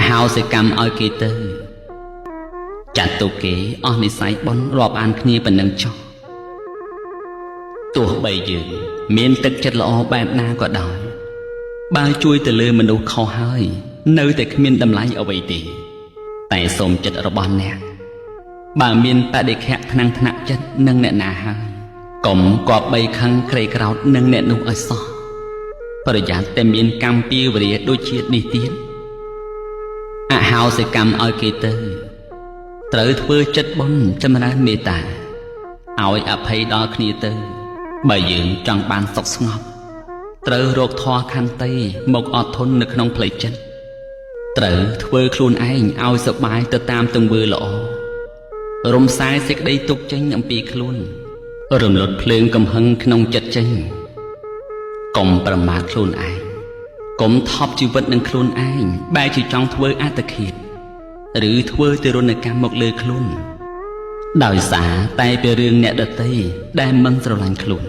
ហៅសេកម្មឲ្យគេទៅចាត់ទុកគេអស់និស័យបន់រាប់អានគ្នាប៉ុណ្ណឹងចុះទោះបីយើងមានទឹកចិត្តល្អបែបណាក៏ដោយបើជួយទៅលើមនុស្សខុសហើយនៅតែគ្មានតម្លៃអ្វីទេតែសូមចិត្តរបស់អ្នកបើមានបដិខៈថ្នាំងថ្នាក់ចិត្តនឹងអ្នកណាហើយកុំគប្បីខឹងក្រេក្រោធនឹងអ្នកនោះឲ្យសោះប្រយ័ត្នតែមានកម្មពីវរាដូចជាតិនេះទៀតហៅសេកម្មឲ្យគេទៅត្រូវធ្វើចិត្តបុណ្យចម្រើនមេត្តាឲ្យអភ័យដល់គ្នាទៅបើយើងចង់បានសុខស្ងប់ត្រូវរកធម៌ខន្តីមកអត់ធន់នៅក្នុងផ្លូវចិត្តត្រូវធ្វើខ្លួនឯងឲ្យសប្បាយទៅតាមទង្វើល្អរំសាយសេចក្តីទុក្ខចេញអំពីខ្លួនរំលត់ភ្លើងកំហឹងក្នុងចិត្តចេញកុំប្រមាថខ្លួនឯងកុំថប់ជីវិតនឹងខ្លួនឯងបែរជាចង់ធ្វើអត្តឃាតឬធ្វើទរណកម្មមកលើខ្លួនដោយសារតែពីរឿងអ្នកដទៃដែលមិនស្រឡាញ់ខ្លួន